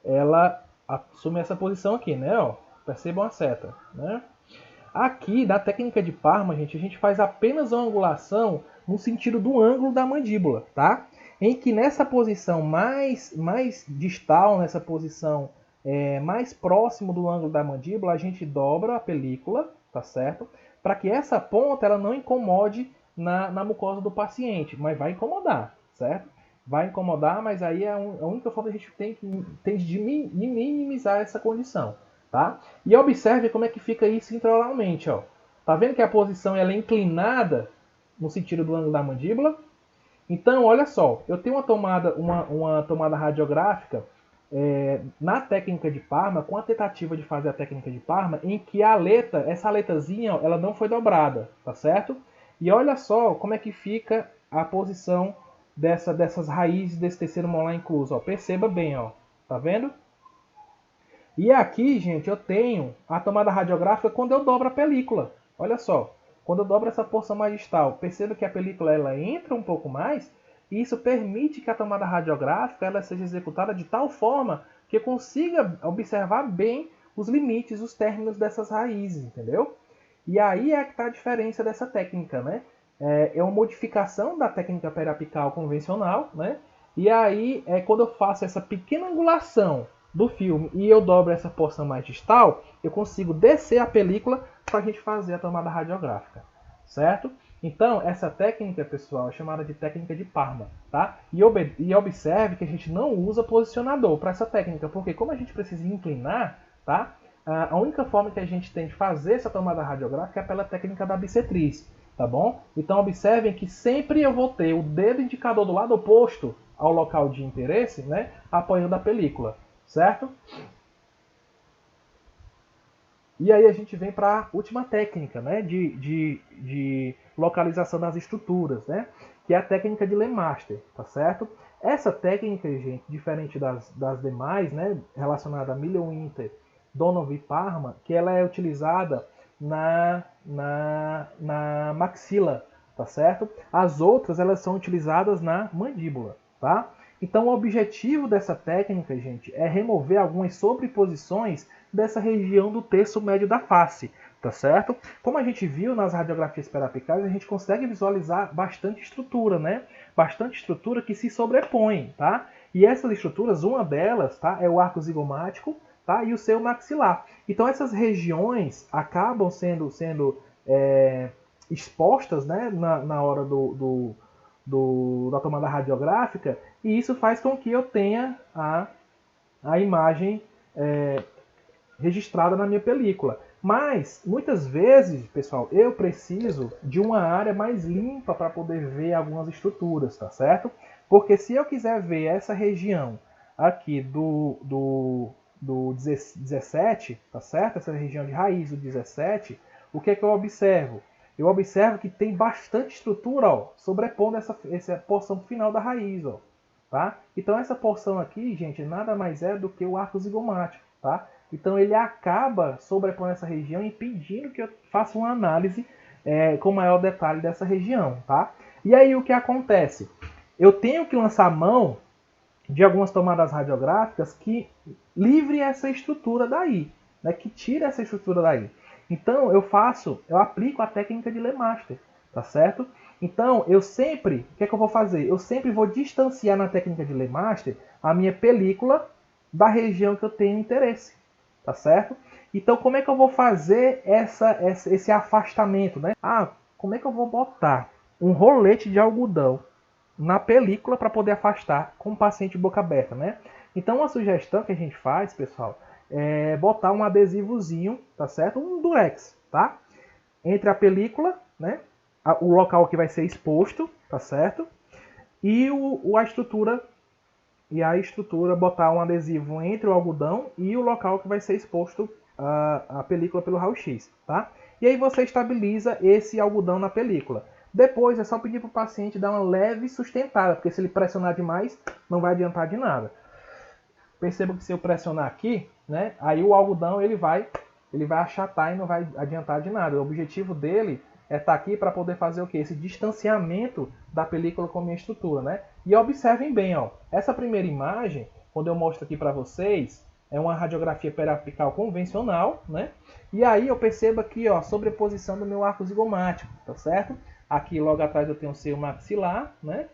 ela assume essa posição aqui, né? Ó. Percebam a seta, né? Aqui, na técnica de Parma, gente, a gente faz apenas uma angulação no sentido do ângulo da mandíbula, tá? Em que nessa posição mais distal, nessa posição mais próximo do ângulo da mandíbula, a gente dobra a película, tá certo? Para que essa ponta ela não incomode na mucosa do paciente, mas vai incomodar, certo? Vai incomodar, mas aí é a única forma que a gente tem de minimizar essa condição, tá? E observe como é que fica isso intraoralmente, ó. Tá vendo que a posição ela é inclinada no sentido do ângulo da mandíbula? Então, olha só, eu tenho uma tomada radiográfica na técnica de Parma, com a tentativa de fazer a técnica de Parma, em que essa aletazinha, ó, ela não foi dobrada, tá certo? E olha só como é que fica a posição dessas raízes desse terceiro molar incluso, ó. Perceba bem, ó. Tá vendo? E aqui, gente, eu tenho a tomada radiográfica quando eu dobro a película. Olha só, quando eu dobro essa porção mais distal, perceba que a película ela entra um pouco mais, e isso permite que a tomada radiográfica ela seja executada de tal forma que eu consiga observar bem os limites, os términos dessas raízes, entendeu? E aí é que está a diferença dessa técnica, né? É uma modificação da técnica periapical convencional, né? E aí, quando eu faço essa pequena angulação do filme e eu dobro essa porção mais distal, eu consigo descer a película para a gente fazer a tomada radiográfica, certo? Então, essa técnica, pessoal, é chamada de técnica de Parma, tá? E observe que a gente não usa posicionador para essa técnica, porque como a gente precisa inclinar, tá? A única forma que a gente tem de fazer essa tomada radiográfica é pela técnica da bissetriz, tá bom? Então, observem que sempre eu vou ter o dedo indicador do lado oposto ao local de interesse, né? Apoiando a película, certo? E aí a gente vem para a última técnica, né, de localização das estruturas, né, que é a técnica de Lemaster, tá certo? Essa técnica, gente, diferente das demais, né, relacionada a Miller-Winter, Donovan e Parma, que ela é utilizada na maxila, tá certo? As outras, elas são utilizadas na mandíbula, tá? Então, o objetivo dessa técnica, gente, é remover algumas sobreposições dessa região do terço médio da face, tá certo? Como a gente viu nas radiografias periapicais, a gente consegue visualizar bastante estrutura, né? Bastante estrutura que se sobrepõe, tá? E essas estruturas, uma delas, tá, é o arco zigomático, tá? E o seio maxilar. Então, essas regiões acabam sendo expostas, né, na hora da tomada radiográfica, e isso faz com que eu tenha a imagem registrada na minha película. Mas, muitas vezes, pessoal, eu preciso de uma área mais limpa para poder ver algumas estruturas, tá certo? Porque se eu quiser ver essa região aqui do 17, tá certo? Essa região de raiz do 17, o que é que eu observo? Eu observo que tem bastante estrutura, ó, sobrepondo essa porção final da raiz, ó, tá? Então essa porção aqui, gente, nada mais é do que o arco zigomático, tá? Então ele acaba sobrepondo essa região, impedindo que eu faça uma análise com maior detalhe dessa região, tá? E aí o que acontece? Eu tenho que lançar a mão de algumas tomadas radiográficas que livre essa estrutura daí, né? Que tire essa estrutura daí. Então eu aplico a técnica de Lemaster, tá certo? Então o que é que eu vou fazer? Eu sempre vou distanciar na técnica de Lemaster a minha película da região que eu tenho interesse, tá certo? Então como é que eu vou fazer esse afastamento, né? Como é que eu vou botar um rolete de algodão na película para poder afastar com o paciente boca aberta, né? Então uma sugestão que a gente faz, pessoal, botar um adesivozinho, tá certo? Um durex, tá? Entre a película, né? O local que vai ser exposto, tá certo? E a estrutura e a estrutura botar um adesivo entre o algodão e o local que vai ser exposto a película pelo raio-x, tá? E aí você estabiliza esse algodão na película. Depois é só pedir para o paciente dar uma leve sustentada, porque se ele pressionar demais, não vai adiantar de nada. Perceba que se eu pressionar aqui, né, aí o algodão ele vai achatar e não vai adiantar de nada. O objetivo dele é estar aqui para poder fazer o quê? Esse distanciamento da película com a minha estrutura, né? E observem bem, ó, essa primeira imagem, quando eu mostro aqui para vocês, é uma radiografia periapical convencional, né? E aí eu percebo aqui, ó, a sobreposição do meu arco zigomático, tá certo? Aqui logo atrás eu tenho o seio maxilar, né?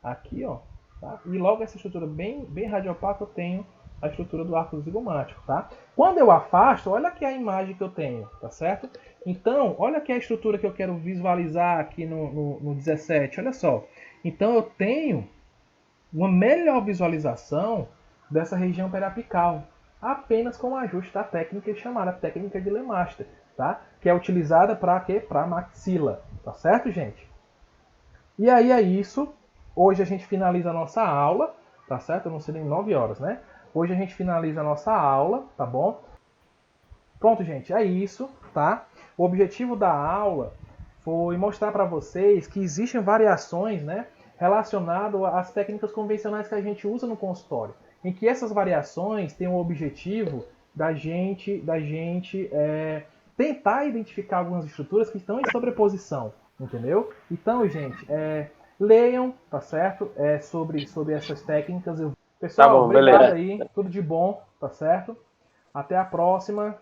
Aqui, ó, tá? E logo essa estrutura bem radiopaca eu tenho a estrutura do arco zigomático, tá? Quando eu afasto, olha aqui a imagem que eu tenho, tá certo? Então, olha aqui a estrutura que eu quero visualizar aqui no 17, olha só. Então eu tenho uma melhor visualização dessa região periapical, apenas com o ajuste da técnica chamada técnica de Lemaster, tá? Que é utilizada para quê? Para maxila, tá certo, gente? E aí é isso. Hoje a gente finaliza a nossa aula, tá certo? Eu não sei nem 9 horas, né? Hoje a gente finaliza a nossa aula, tá bom? Pronto, gente, é isso, tá? O objetivo da aula foi mostrar para vocês que existem variações, né, relacionadas às técnicas convencionais que a gente usa no consultório, em que essas variações têm o objetivo da gente tentar identificar algumas estruturas que estão em sobreposição, entendeu? Então, gente, leiam, tá certo? Sobre essas técnicas. Pessoal, Tá bom, obrigado beleza. aí, tudo de bom, tá certo? Até a próxima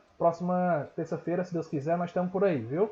terça-feira, se Deus quiser, nós estamos por aí, viu?